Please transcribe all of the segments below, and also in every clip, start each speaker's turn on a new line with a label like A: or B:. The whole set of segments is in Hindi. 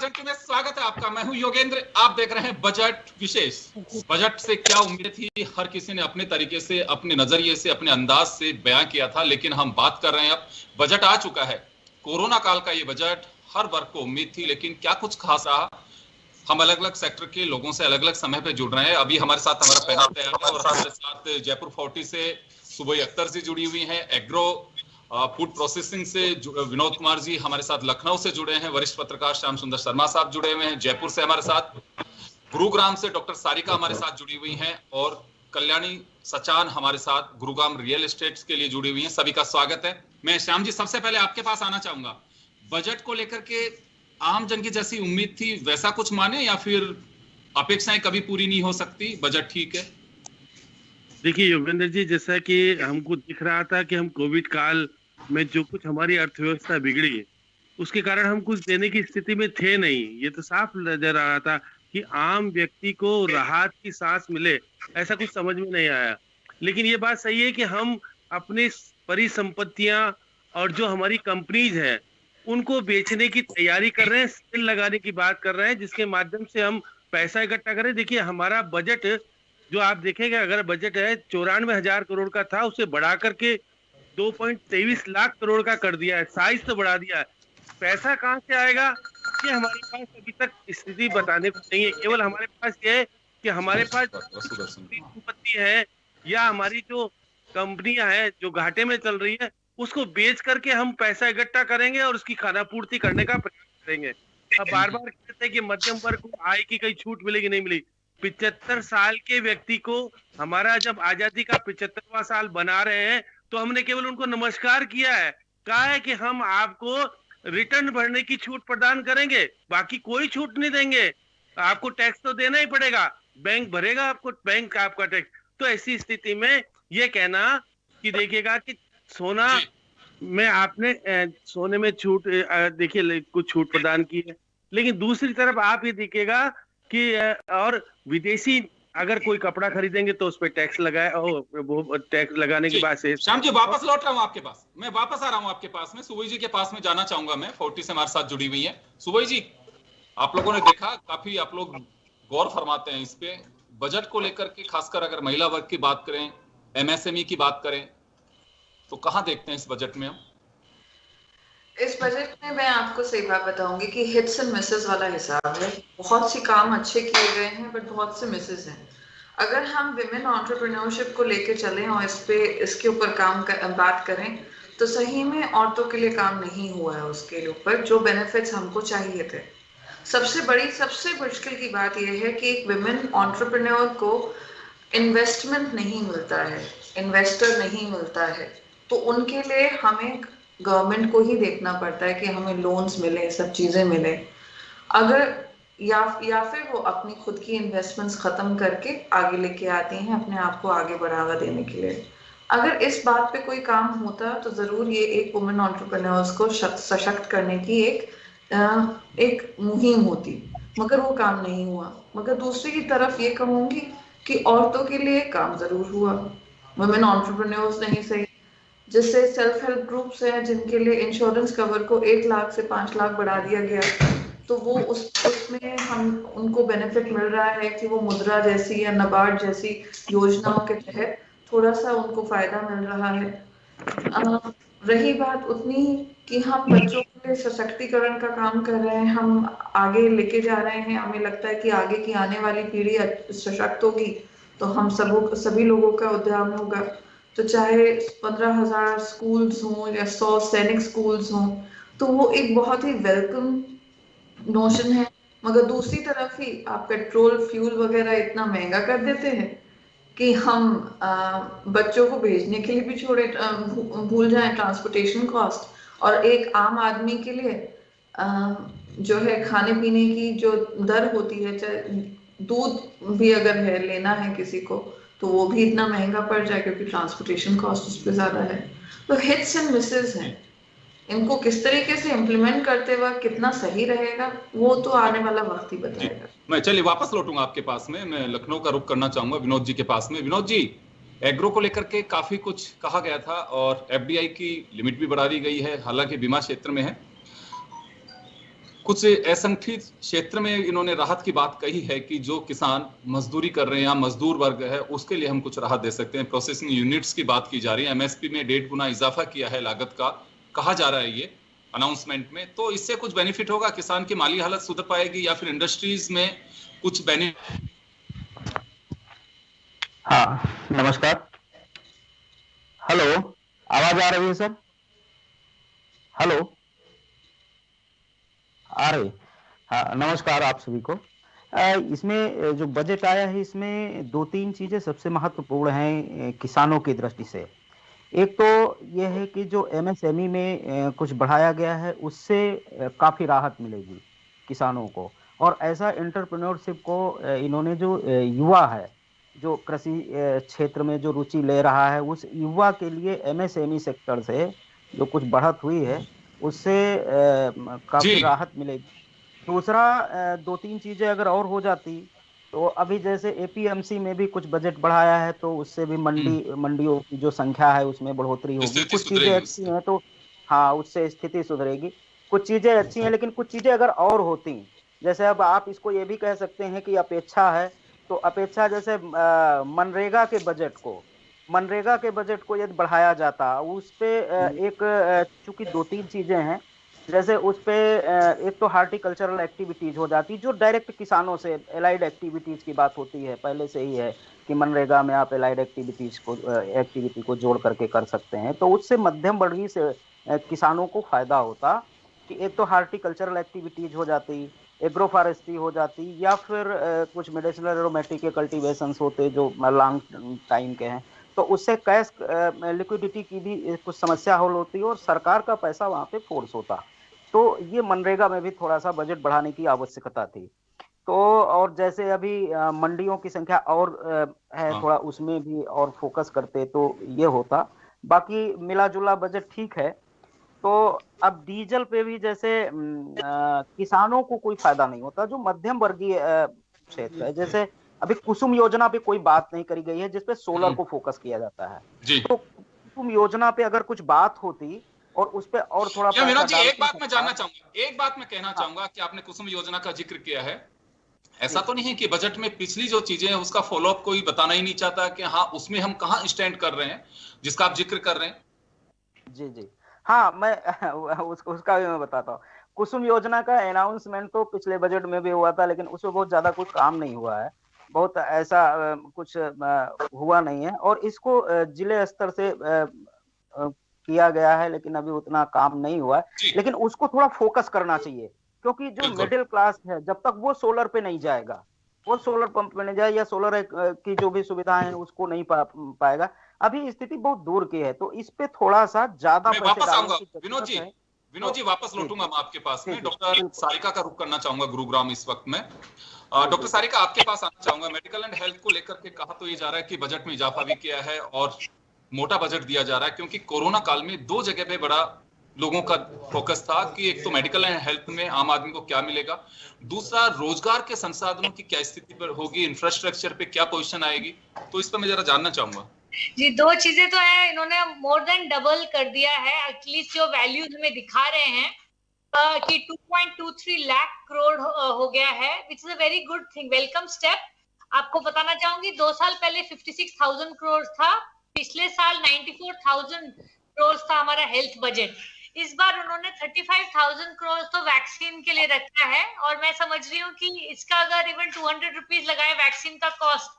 A: घंटे में स्वागत है आपका। मैं हूं योगेंद्र, आप देख रहे हैं बजट विशेष। बजट से क्या उम्मीद थी, हर किसी ने अपने तरीके से, अपने नजरिए से, अपने अंदाज से बयां किया था, लेकिन हम बात कर रहे हैं अब बजट आ चुका है। कोरोना काल का ये बजट हर वर्ग को उम्मीद थी, लेकिन क्या कुछ खास रहा। हम अलग अलग सेक्टर के लोगों से अलग अलग समय पे जुड़ रहे हैं। अभी हमारे साथ हमारा पैनल तैयार है और हमारे साथ जयपुर 40 से सुबई अख्तर जी जुड़ी हुई हैं, एग्रो फूड प्रोसेसिंग से विनोद कुमार जी हमारे साथ लखनऊ से जुड़े हैं, वरिष्ठ पत्रकार श्याम सुंदर शर्मा साहब जुड़े हुए हैं जयपुर से हमारे साथ, गुरुग्राम से डॉक्टर सारिका हमारे साथ जुड़ी हुई हैं और कल्याणी सचान हमारे साथ गुरुग्राम रियल एस्टेट के लिए जुड़ी हुई हैं। सभी का स्वागत है। मैं श्याम जी सबसे पहले आपके पास आना चाहूंगा। बजट को लेकर के आम जन की जैसी उम्मीद थी वैसा कुछ माने, या फिर अपेक्षाएं कभी पूरी नहीं हो सकती, बजट ठीक है?
B: देखिए योगेंद्र जी, जैसा कि हमको दिख रहा था कि हम कोविड काल में जो कुछ हमारी अर्थव्यवस्था बिगड़ी है उसके कारण हम कुछ देने की स्थिति में थे नहीं। ये तो साफ नजर आ रहा था कि आम व्यक्ति को राहत की सांस मिले, ऐसा कुछ समझ में नहीं आया। लेकिन ये बात सही है कि हम अपनी परिसंपत्तियां और जो हमारी कंपनीज है उनको बेचने की तैयारी कर रहे हैं, सेल लगाने की बात कर रहे हैं, जिसके माध्यम से हम पैसा इकट्ठा करें। देखिए हमारा बजट जो आप देखेंगे, अगर बजट है 94,000 करोड़ का था, उसे बढ़ा करके 2.23 लाख करोड़ का कर दिया है। साइज तो बढ़ा दिया है। पैसा कहाँ से आएगा ये हमारे पास अभी तक स्थिति बताने को नहीं है। केवल हमारे पास ये है कि हमारे पास संपत्ति है या हमारी जो कंपनियां हैं जो घाटे में चल रही है उसको बेच करके हम पैसा इकट्ठा करेंगे और उसकी खाना पूर्ति करने का प्रयास करेंगे। अब बार बार कहते हैं कि मध्यम वर्ग को आय की कई छूट मिलेगी, नहीं मिली। 75 साल के व्यक्ति को हमारा जब आजादी का 75वां साल बना रहे हैं तो हमने केवल उनको नमस्कार किया है, कहा है कि हम आपको रिटर्न भरने की छूट प्रदान करेंगे, बाकी कोई छूट नहीं देंगे। आपको टैक्स तो देना ही पड़ेगा, बैंक भरेगा आपको, बैंक का आपका टैक्स। तो ऐसी स्थिति में ये कहना कि देखिएगा कि सोना में आपने सोने में छूट देखिए कुछ छूट प्रदान की है, लेकिन दूसरी तरफ आप ये देखिएगा कि और विदेशी अगर कोई कपड़ा खरीदेंगे तो उस पर टैक्स लगाए, वो टैक्स लगाने के बाद से।
A: श्याम जी वापस लौट रहा हूं आपके पास, मैं वापस आ रहा हूं आपके पास में। सुबई जी के पास में जाना चाहूंगा मैं, 40 से हमारे साथ जुड़ी हुई है। सुबई जी, आप लोगों ने देखा, काफी आप लोग गौर फरमाते हैं इस पे, बजट को लेकर के, खासकर अगर महिला वर्ग की बात करें, एमएसएमई की बात करें, तो कहां देखते हैं इस बजट में हम?
C: इस बजट में मैं आपको सही बात बताऊंगी कि हिट्स एंड मिसेस वाला हिसाब है। बहुत सी काम अच्छे किए गए हैं बट बहुत से मिसेस हैं। अगर हम विमेन एंटरप्रेन्योरशिप को लेके चलें और इसके ऊपर बात करें तो सही में औरतों के लिए काम नहीं हुआ है उसके ऊपर जो बेनिफिट्स हमको चाहिए थे। सबसे मुश्किल की बात यह है कि एक विमेन एंटरप्रेन्योर को इन्वेस्टमेंट नहीं मिलता है, इन्वेस्टर नहीं मिलता है, तो उनके लिए हमें गवर्नमेंट को ही देखना पड़ता है कि हमें लोन्स मिले, सब चीजें मिले। अगर या फिर वो अपनी खुद की इन्वेस्टमेंट्स खत्म करके आगे लेके आती हैं अपने आप को आगे बढ़ावा देने के लिए। अगर इस बात पे कोई काम होता तो जरूर ये एक वुमेन एंटरप्रेन्योर्स को सशक्त करने की एक मुहिम होती, मगर वो काम नहीं हुआ। मगर दूसरी की तरफ ये कहूंगी कि औरतों के लिए काम जरूर हुआ, वुमेन एंटरप्रेन्योर्स नहीं सही, जिससे सेल्फ हेल्प ग्रुप्स हैं जिनके लिए इंश्योरेंस कवर को 1 लाख से 5 लाख बढ़ा दिया गया, तो वो उसमें हम उनको बेनिफिट मिल रहा है कि वो मुद्रा जैसी या नाबार्ड जैसी योजनाओं के तहत थोड़ा सा उनको फायदा मिल रहा है। रही बात उतनी कि हम बच्चों के सशक्तिकरण का काम कर रहे हैं, हम आगे लेके जा रहे हैं, हमें लगता है कि आगे की आने वाली पीढ़ी सशक्त होगी तो हम सभी लोगों का उद्यम होगा। तो चाहे 15,000 स्कूल्स हों या 100 सैनिक स्कूल्स हों, तो वो एक बहुत ही वेलकम नोशन है। मगर दूसरी तरफ ही आप पेट्रोल फ्यूल वगैरह इतना महंगा कर देते हैं कि हम बच्चों को भेजने के लिए भी भूल जाएं ट्रांसपोर्टेशन कॉस्ट, और एक आम आदमी के लिए जो है खाने पीने की जो दर होती है, चाहे दूध भी अगर है लेना है किसी को तो वो भी इतना महंगा पड़ जाए क्योंकि ट्रांसपोर्टेशन कॉस्ट उस पर ज्यादा है। तो हिट्स एंड मिसेस हैं, इनको किस तरीके से इम्प्लीमेंट करते वक्त कितना सही रहेगा वो तो आने वाला वक्त ही बताएगा।
A: मैं चलिए वापस लौटूंगा आपके पास में, मैं लखनऊ का रुख करना चाहूंगा विनोद जी के पास में। विनोद जी, एग्रो को लेकर के काफी कुछ कहा गया था और एफडीआई की लिमिट भी बढ़ा दी गई है, हालांकि बीमा क्षेत्र में है। कुछ असंगठित क्षेत्र में इन्होंने राहत की बात कही है कि जो किसान मजदूरी कर रहे हैं या मजदूर वर्ग है उसके लिए हम कुछ राहत दे सकते हैं। प्रोसेसिंग यूनिट्स की बात की जा रही है, एमएसपी में 1.5 गुना इजाफा किया है लागत का, कहा जा रहा है ये अनाउंसमेंट में। तो इससे कुछ बेनिफिट होगा, किसान की माली हालत सुधर पाएगी या फिर इंडस्ट्रीज में कुछ बेनिफिट?
D: हाँ, नमस्कार। हेलो, आवाज आ रही है सर? हेलो, आ रही? हाँ, नमस्कार आप सभी को। इसमें जो बजट आया है इसमें 2-3 चीजें सबसे महत्वपूर्ण हैं किसानों की दृष्टि से। एक तो यह है कि जो एमएसएमई में कुछ बढ़ाया गया है उससे काफी राहत मिलेगी किसानों को, और ऐसा एंटरप्रेन्योरशिप को इन्होंने जो युवा है जो कृषि क्षेत्र में जो रुचि ले रहा है उस युवा के लिए एमएसएमई सेक्टर से जो कुछ बढ़त हुई है उससे काफी राहत मिलेगी। दूसरा 2-3 चीजें अगर और हो जाती तो अभी जैसे एपीएमसी में भी कुछ बजट बढ़ाया है तो उससे भी मंडियों की जो संख्या है उसमें बढ़ोतरी होगी। कुछ चीजें अच्छी हैं तो हाँ उससे स्थिति सुधरेगी। कुछ चीजें अच्छी हैं लेकिन कुछ चीजें अगर और होती, जैसे अब आप इसको ये भी कह सकते हैं कि अपेक्षा है, तो अपेक्षा जैसे मनरेगा के बजट को यदि बढ़ाया जाता उस पे एक चूंकि 2-3 चीजें हैं, जैसे उस पे एक तो हार्टिकल्चरल एक्टिविटीज हो जाती जो डायरेक्ट किसानों से एलाइड एक्टिविटीज की बात होती है, पहले से ही है कि मनरेगा में आप एलाइड एक्टिविटी को जोड़ करके कर सकते हैं, तो उससे मध्यम वर्गीय से किसानों को फायदा होता कि एक तो हार्टिकल्चरल एक्टिविटीज हो जाती, एग्रोफॉरेस्ट्री हो जाती, या फिर कुछ मेडिसिनल एरोमेटिक के कल्टीवेशंस होते जो लॉन्ग टाइम के हैं, तो उससे कैश लिक्विडिटी की भी कुछ समस्या हल होती है और सरकार का पैसा वहां पे फोर्स होता। तो ये मनरेगा में भी थोड़ा सा बजट बढ़ाने की आवश्यकता थी। तो और जैसे अभी मंडियों की संख्या और है थोड़ा उसमें भी और फोकस करते तो ये होता। बाकी मिला जुला बजट ठीक है। तो अब डीजल पे भी जैसे किसानों को कोई फायदा नहीं होता जो मध्यम वर्गीय क्षेत्र है, जैसे अभी कुसुम योजना पे कोई बात नहीं करी गई है जिसपे सोलर को फोकस किया जाता है। तो कुसुम योजना पे अगर कुछ बात होती और उस पे और थोड़ा
A: विनोद जी, एक बात मैं जानना चाहूंगा, एक बात मैं कहना चाहूंगा कि आपने कुसुम योजना का जिक्र किया है, ऐसा तो नहीं है कि बजट में पिछली जो चीजें हैं उसका फॉलोअप कोई बताना ही नहीं चाहता कि हाँ उसमें हम कहाँ स्टैंड कर रहे हैं जिसका आप जिक्र कर रहे हैं?
D: जी जी हाँ, मैं उसका भी मैं बताता हूँ। कुसुम योजना का अनाउंसमेंट तो पिछले बजट में भी हुआ था लेकिन उसमें बहुत ज्यादा कुछ काम नहीं हुआ है, बहुत ऐसा कुछ हुआ नहीं है, और इसको जिले स्तर से किया गया है लेकिन अभी उतना काम नहीं हुआ है। लेकिन उसको थोड़ा फोकस करना चाहिए क्योंकि जो मिडिल क्लास है जब तक वो सोलर पे नहीं जाएगा, वो सोलर पंप में नहीं जाए या सोलर की जो भी सुविधाएं हैं उसको नहीं पाएगा। अभी स्थिति बहुत दूर की है, तो इस पे थोड़ा सा ज्यादा
A: वापस आऊंगा विनोद जी वापस लौटूंगा मैं आपके पास में। डॉक्टर सारिका का रुख करना चाहूंगा गुरुग्राम इस वक्त में। डॉक्टर सारिका आपके पास आना चाहूंगा। मेडिकल एंड हेल्थ को लेकर के कहा तो ये जा रहा है कि बजट में इजाफा भी किया है और मोटा बजट दिया जा रहा है क्योंकि कोरोना काल में 2 जगह पे बड़ा लोगों का फोकस था कि एक तो मेडिकल एंड हेल्थ में आम आदमी को क्या मिलेगा, दूसरा रोजगार के संसाधनों की क्या स्थिति पर होगी, इंफ्रास्ट्रक्चर पे क्या पोजीशन आएगी, तो इस पर मैं जरा जानना चाहूंगा।
E: जी 2 चीजें तो है, इन्होंने मोर देन डबल कर दिया है, एटलीस्ट जो वैल्यूज हमें दिखा रहे हैं कि 2.23 लाख करोड़ हो गया है, which is a very good thing, welcome step. आपको बताना चाहूंगी 2 साल पहले 56,000 करोड़ था, पिछले साल 94,000 करोड़ था हमारा हेल्थ बजट। इस बार उन्होंने 35,000 करोड़ तो वैक्सीन के लिए रखा है, और मैं समझ रही हूँ कि इसका अगर इवन 200 रुपीज लगाए वैक्सीन का कॉस्ट,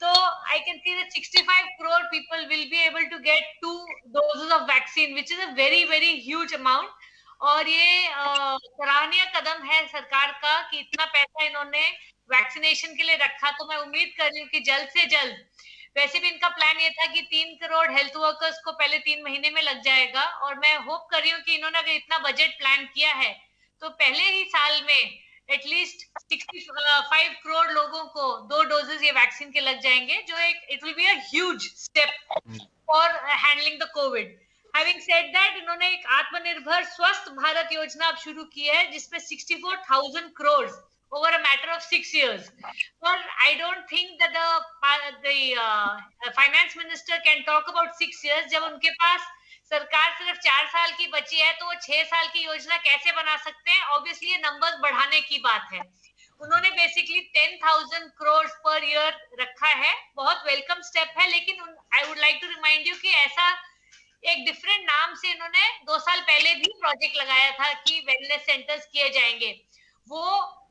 E: तो I can see that 65 crore people will be able to get 2 doses of vaccine, which is a very very huge amount. और ये सराहनीय कदम है सरकार का कि इतना पैसा इन्होंने वैक्सीनेशन के लिए रखा। तो मैं उम्मीद कर रही हूँ कि जल्द से जल्द, वैसे भी इनका प्लान ये था कि 3 करोड़ हेल्थ वर्कर्स को पहले 3 महीने में लग जाएगा, और मैं होप कर रही हूँ कि इन्होंने अगर इतना बजट प्लान किया है तो पहले ही साल में एटलीस्ट 65 करोड़ लोगों को 2 डोजेस ये वैक्सीन के लग जाएंगे, जो एक it will be a huge step for handling the Covid. Having said that, इन्होंने एक आत्मनिर्भर स्वस्थ भारत योजना अब शुरू की है जिसमें 64,000 crore over a matter of 6 years. Well, I don't think that the finance minister can talk about 6 years जब उनके पास सरकार सिर्फ 4 साल की बची है, तो वो 6 साल की योजना कैसे बना सकते हैं? ऑब्वियसली ये नंबर्स बढ़ाने की बात है. उन्होंने बेसिकली 10,000 करोड़ पर ईयर रखा है, बहुत वेलकम स्टेप है, लेकिन I would like to remind you कि ऐसा एक डिफरेंट नाम से इन्होंने 2 साल पहले भी प्रोजेक्ट लगाया था कि वेलनेस सेंटर्स किए जाएंगे. वो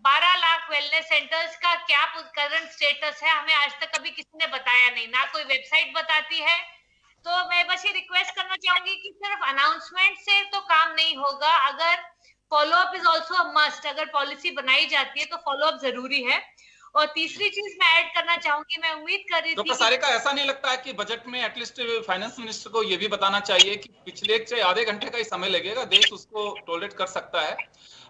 E: 12 लाख वेलनेस सेंटर्स का क्या करंट स्टेटस है, हमें आज तक कभी किसी ने बताया नहीं, ना कोई वेबसाइट बताती है. तो मैं बस ये रिक्वेस्ट करना चाहूंगी कि सिर्फ अनाउंसमेंट से तो काम नहीं होगा, अगर follow up is also a must. अगर पॉलिसी बनाई जाती है तो फॉलोअप जरूरी है. और तीसरी चीज मैं ऐड करना चाहूंगी, मैं उम्मीद कर रही थी
A: डॉक्टर सारिका, ऐसा नहीं लगता है कि बजट में एटलीस्ट फाइनेंस मिनिस्टर को ये भी बताना चाहिए कि पिछले चाहे आधे घंटे का ही समय लगेगा, देश उसको टॉलरेट कर सकता है,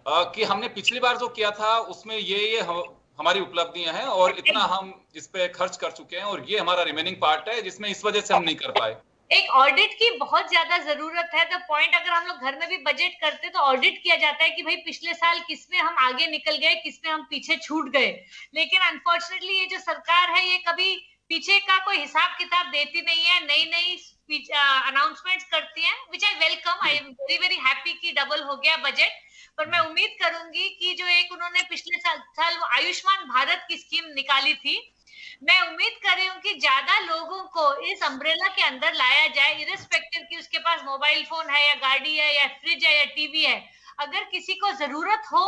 A: कि हमने पिछली बार जो किया था उसमें ये हमारी उपलब्धियां हैं और इतना हम इस पे खर्च कर चुके हैं और ये हमारा रिमेनिंग पार्ट है जिसमें इस वजह से हम नहीं कर पाए.
E: एक ऑडिट की बहुत ज्यादा जरूरत है. द पॉइंट, अगर हम लोग घर में भी बजट करते तो ऑडिट किया जाता है कि भाई पिछले साल किसमें हम आगे निकल गए, किसमें हम पीछे छूट गए. लेकिन अनफॉर्चुनेटली ये जो सरकार है ये कभी पीछे का कोई हिसाब किताब देती नहीं है, नई अनाउंसमेंट्स करती है, which I welcome. I am very very happy कि डबल हो गया बजट. पर मैं उम्मीद करूंगी कि जो एक उन्होंने पिछले साल वो आयुष्मान भारत की स्कीम निकाली थी, मैं उम्मीद कर रही हूँ कि ज्यादा लोगों को इस अम्ब्रेला के अंदर लाया जाए, इरिस्पेक्टिव कि उसके पास मोबाइल फोन है या गाड़ी है या फ्रिज है या टीवी है. अगर किसी को जरूरत हो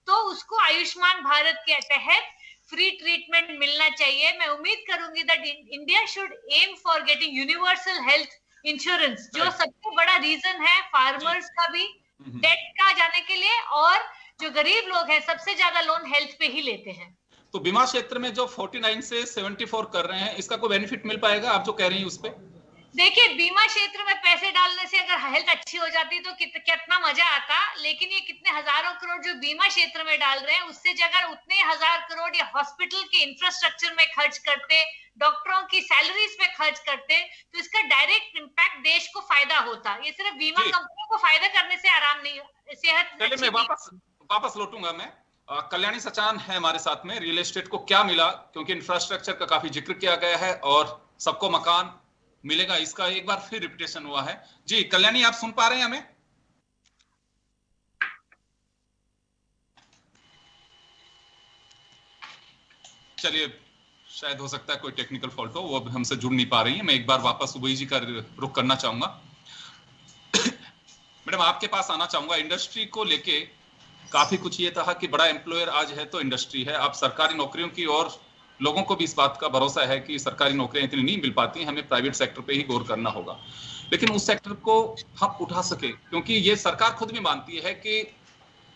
E: तो उसको आयुष्मान भारत के तहत फ्री ट्रीटमेंट मिलना चाहिए. मैं उम्मीद करूंगी that India should aim for getting universal health insurance, जो सबसे बड़ा रीजन है फार्मर्स का भी डेट का जाने के लिए, और जो गरीब लोग हैं सबसे ज्यादा लोन हेल्थ पे ही लेते हैं.
A: तो बीमा क्षेत्र में जो 49 से 74 कर रहे हैं, इसका कोई बेनिफिट मिल पाएगा, आप जो कह रही हैं उस पे?
E: देखिए, बीमा क्षेत्र में पैसे डालने से अगर हेल्थ अच्छी हो जाती तो कितना मजा आता, लेकिन ये कितने हजारों करोड़ जो बीमा क्षेत्र में डाल रहे हैं, उससे अगर उतने 1000 करोड़ या हॉस्पिटल के इंफ्रास्ट्रक्चर में खर्च करते, डॉक्टरों की सैलरीज पे खर्च करते, तो इसका डायरेक्ट इम्पैक्ट देश को फायदा होता. ये सिर्फ बीमा कंपनियों को फायदा करने से आराम नहीं, सेहत.
A: चलिए मैं वापस लौटूंगा. मैं कल्याणी सचान है हमारे साथ में. रियल एस्टेट को क्या मिला, क्योंकि इंफ्रास्ट्रक्चर का काफी जिक्र किया गया है और सबको मकान मिलेगा, इसका एक बार फिर रिपीटेशन हुआ है. जी कल्याणी, आप सुन पा रहे हैं हमें? चलिए, शायद हो सकता है कोई टेक्निकल फॉल्ट हो, वो अब हमसे जुड़ नहीं पा रही है. मैं एक बार वापस उबई जी का रुख करना चाहूंगा. मैडम, आपके पास आना चाहूंगा. इंडस्ट्री को लेके काफी कुछ ये था कि बड़ा एम्प्लॉयर आज है तो इंडस्ट्री है. अब सरकारी नौकरियों की और लोगों को भी इस बात का भरोसा है कि सरकारी नौकरियां इतनी नहीं मिल पाती, हमें प्राइवेट सेक्टर पे ही गौर करना होगा. लेकिन उस सेक्टर को हम उठा सके, क्योंकि ये सरकार खुद भी मानती है कि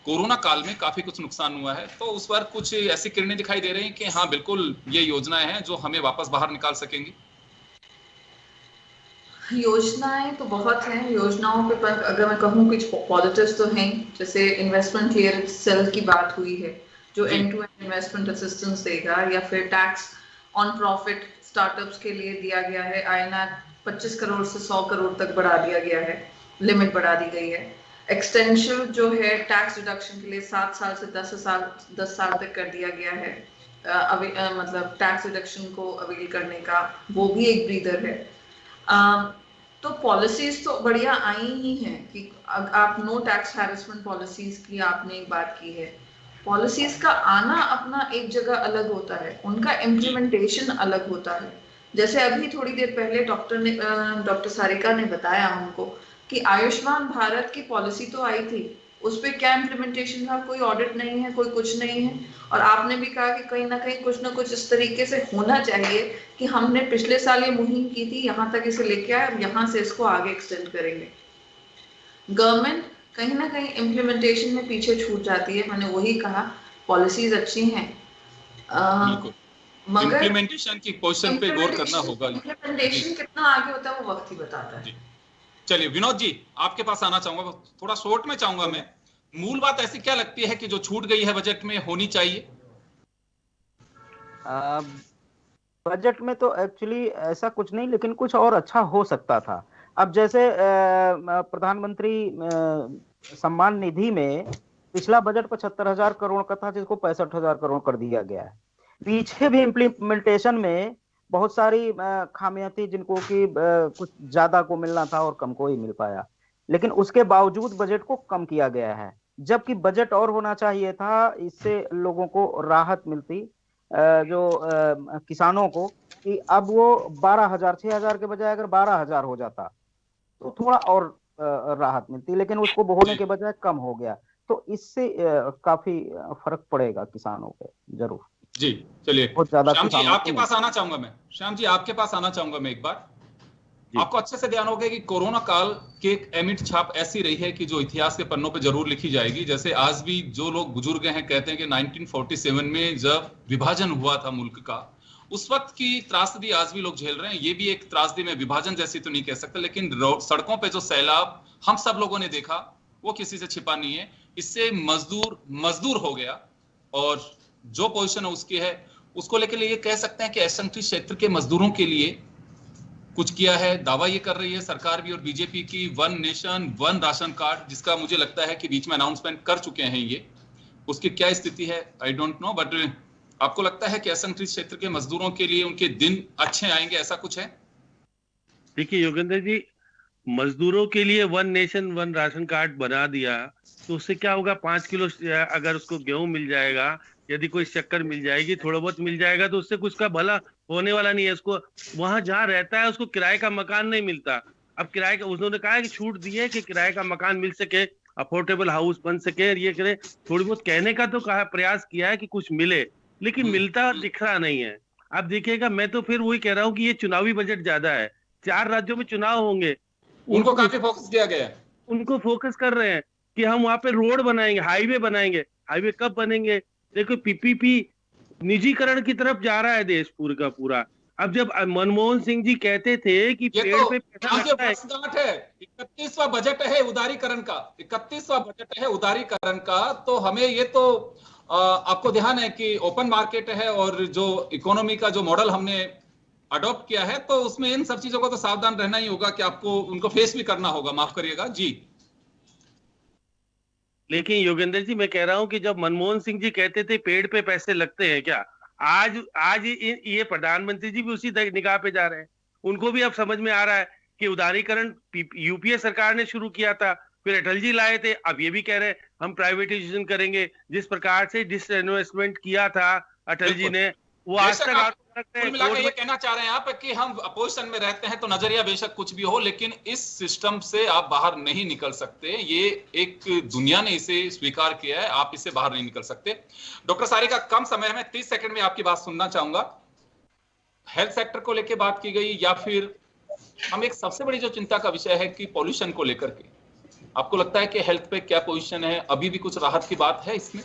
A: कोरोना काल में काफी कुछ नुकसान हुआ है, तो उस पर कुछ ऐसी किरणें दिखाई दे रही हैं कि हाँ बिल्कुल ये योजनाएं हैं जो हमें वापस बाहर निकाल सकेंगी.
C: योजनाएं तो बहुत हैं. योजनाओं पे अगर मैं कहूँ कुछ पॉजिटिव्स तो हैं, जैसे इन्वेस्टमेंट क्लियरेंस सेल की बात हुई है, जो end to end investment assistance देगा, या फिर टैक्स ऑन प्रॉफिट स्टार्टअप्स के लिए दिया गया है. INR 25 करोड़ से 100 करोड़ तक बढ़ा दिया गया है, लिमिट बढ़ा दी गई है. एक्सटेंशन जो है टैक्स रिडक्शन के लिए 7 साल से 10 साल तक कर दिया गया है. मतलब टैक्स रिडक्शन को अवेल करने का, वो भी एक ब्रीदर है. तो पॉलिसीज तो बढ़िया आई ही हैं कि आप नो टैक्स हैरेसमेंट पॉलिसीज की आपने एक बात की है. पॉलिसीज का आना अपना एक जगह अलग होता है, उनका इम्प्लीमेंटेशन अलग होता है. जैसे अभी थोड़ी देर पहले डॉक्टर सारिका ने बताया हमको कि आयुष्मान भारत की पॉलिसी तो आई थी, उस पर क्या इम्प्लीमेंटेशन था, कोई ऑडिट नहीं है, कोई कुछ नहीं है. और आपने भी कहा कि कहीं ना कुछ इस तरीके से होना चाहिए कि हमने पिछले साल ये मुहिम की थी, यहाँ तक इसे लेके आए, यहाँ से इसको आगे एक्सटेंड करेंगे. गवर्नमेंट कहीं ना कहीं इम्प्लीमेंटेशन में पीछे छूट जाती है. मैंने वही कहा, पॉलिसीज अच्छी हैं, मगर
A: इम्प्लीमेंटेशन की पोजीशन पे गौर करना होगा.
C: इम्प्लीमेंटेशन कितना आगे होता है वो वक्त ही बताता है.
A: चलिए विनोद जी, आपके पास आना चाहूंगा. थोड़ा शॉर्ट में चाहूंगा मैं. मूल बात ऐसी क्या लगती है कि जो छूट गई है बजट में होनी चाहिए?
D: बजट में तो एक्चुअली ऐसा कुछ नहीं, लेकिन कुछ और अच्छा हो सकता था. अब जैसे प्रधानमंत्री सम्मान निधि में पिछला बजट 75,000 करोड़ का था, जिसको 65,000 करोड़ कर दिया गया है। पीछे भी इम्प्लीमेंटेशन में बहुत सारी खामियां थी, जिनको कि कुछ ज्यादा को मिलना था और कम को ही मिल पाया, लेकिन उसके बावजूद बजट को कम किया गया है, जबकि बजट और होना चाहिए था, इससे लोगों को राहत मिलती, जो किसानों को, कि अब वो 12,000 6,000 के बजाय अगर 12,000 हो जाता तो थोड़ा और राहत मिलती, लेकिन उसको होने के बजाय कम हो गया, तो इससे काफी फर्क पड़ेगा किसानों पे जरूर।
A: जी चलिए
D: बहुत ज्यादा।
A: श्याम जी आपके पास आना चाहूंगा मैं, श्याम जी आपके पास आना चाहूंगा मैं एक बार। आपको अच्छे से ध्यान होगा कि कोरोना काल की एक अमिट छाप ऐसी रही है कि जो इतिहास के पन्नों पे जरूर लिखी जाएगी। जैसे आज भी जो लोग बुजुर्ग हैं कहते हैं कि 1947 में जब विभाजन हुआ था मुल्क का, उस वक्त की त्रासदी आज भी लोग झेल रहे हैं। ये भी एक त्रासदी में विभाजन जैसी तो नहीं कह सकते, लेकिन सड़कों पे जो सैलाब हम सब लोगों ने देखा वो किसी से छिपा नहीं है। इससे मजदूर हो गया, और जो पोजीशन उसकी है उसको लेकर ये कह सकते हैं कि असंगठित क्षेत्र के मजदूरों के लिए कुछ किया है। दावा ये कर रही है सरकार भी और बीजेपी की, one nation one ration card, जिसका मुझे लगता है कि बीच में अनाउंसमेंट कर चुके हैं ये। उसकी क्या स्थिति है आई डोंट नो, बट आपको लगता है कि असंगठित क्षेत्र के मजदूरों के लिए उनके दिन अच्छे आएंगे, ऐसा कुछ है?
B: देखिए योगेंद्र जी, मजदूरों के लिए one nation one ration card बना दिया तो उससे क्या होगा, 5 किलो अगर उसको गेहूं मिल जाएगा, यदि कोई शक्कर मिल जाएगी, थोड़ा बहुत मिल जाएगा, तो उससे कुछ का भला होने वाला नहीं है। उसको वहां जहाँ रहता है उसको किराए का मकान नहीं मिलता। अब किराए का उन्होंने कहा है कि छूट दी है कि किराए का मकान मिल सके, अफोर्डेबल हाउस बन सके, ये करे, थोड़ी बहुत कहने का तो कहा प्रयास किया है कि कुछ मिले, लेकिन मिलता दिख रहा नहीं है। आप देखिएगा, मैं तो फिर वही कह रहा हूँ कि ये चुनावी बजट ज्यादा है, 4 राज्यों में चुनाव होंगे,
A: उनको काफी फोकस किया गया है।
B: उनको फोकस कर रहे हैं कि हम वहां पे रोड बनाएंगे, हाईवे बनाएंगे। हाईवे कब बनेंगे? देखो पीपीपी निजीकरण की तरफ जा रहा है देश पूरा का पूरा। अब जब मनमोहन सिंह जी कहते थे कि पेड़ पे पैसा लगता है,
A: 31वां बजट है उदारीकरण का, 31वां बजट है उदारीकरण का, तो हमें ये तो आपको ध्यान है कि ओपन मार्केट है और जो इकोनॉमी का जो मॉडल हमने अडॉप्ट किया है, तो उसमें इन सब चीजों को तो सावधान रहना ही होगा कि आपको उनको फेस भी करना होगा। माफ करिएगा जी।
B: लेकिन योगेंद्र जी, मैं कह रहा हूं कि जब मनमोहन सिंह जी कहते थे पेड़ पे पैसे लगते हैं क्या, आज ये प्रधानमंत्री जी भी उसी निगाह पे जा रहे हैं। उनको भी अब समझ में आ रहा है कि उदारीकरण यूपीए सरकार ने शुरू किया था, फिर अटल जी लाए थे, अब ये भी कह रहे हैं हम प्राइवेटाइजेशन करेंगे। जिस प्रकार से डिसइन्वेस्टमेंट किया था अटल जी ने, वो आज तक
A: ये कहना चाह रहे हैं आप कि हम अपोजिशन में रहते हैं तो नजरिया बेशक कुछ भी हो, लेकिन इस सिस्टम से आप बाहर नहीं निकल सकते। ये एक दुनिया ने इसे स्वीकार किया है, आप इससे बाहर नहीं निकल सकते। डॉक्टर सारिका, कम समय में 30 सेकंड में आपकी बात सुनना चाहूंगा। हेल्थ सेक्टर को लेकर बात की गई, या फिर हम एक सबसे बड़ी जो चिंता का विषय है कि पॉल्यूशन को लेकर के, आपको लगता है कि हेल्थ पे क्या पोजीशन है? अभी भी कुछ राहत की बात है इसमें?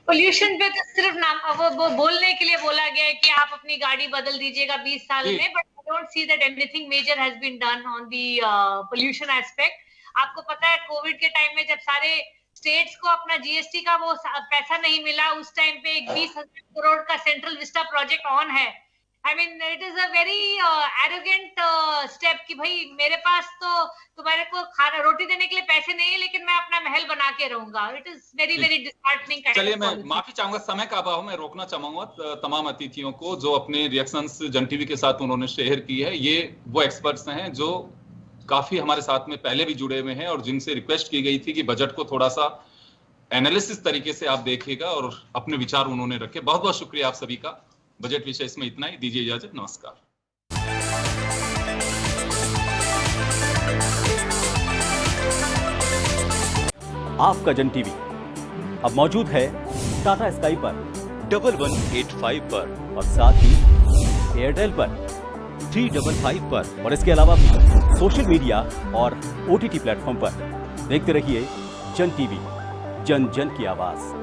E: पोल्यूशन पे तो सिर्फ नाम वो बोलने के लिए बोला गया है कि आप अपनी गाड़ी बदल दीजिएगा 20 साल में, but I don't see that anything major has been done on the pollution aspect. आपको पता है कोविड के टाइम में जब सारे स्टेट्स को अपना जीएसटी का वो पैसा नहीं मिला, उस टाइम पे एक 20,000 करोड़ का सेंट्रल विस्टा प्रोजेक्ट ऑन है। I mean it is a very arrogant step कि भाई मेरे पास तो तुम्हारे को खाना रोटी देने के लिए पैसे नहीं है, लेकिन मैं अपना महल बना के रहूंगा। It is very very disheartening.
A: चलिए, मैं माफी चाहूंगा, समय का अभाव में रोकना चाहूंगा तमाम अतिथियों को जो अपने रिएक्शंस जन टीवी के साथ उन्होंने शेयर की है। ये वो एक्सपर्ट्स हैं जो काफी हमारे साथ में पहले भी जुड़े हुए हैं और जिनसे रिक्वेस्ट की गई थी कि बजट को थोड़ा सा एनालिसिस तरीके से आप देखिएगा, और अपने विचार उन्होंने रखे। बहुत बहुत शुक्रिया आप सभी का। बजट विषय इसमें इतना ही, दीजिए इजाजत, नमस्कार।
F: आपका जन टीवी अब मौजूद है टाटा स्काई पर
G: 1185 पर
F: और साथ ही एयरटेल पर 355 पर, और इसके अलावा भी सोशल मीडिया और ओटीटी प्लेटफॉर्म पर। देखते रहिए जन टीवी, जन जन की आवाज।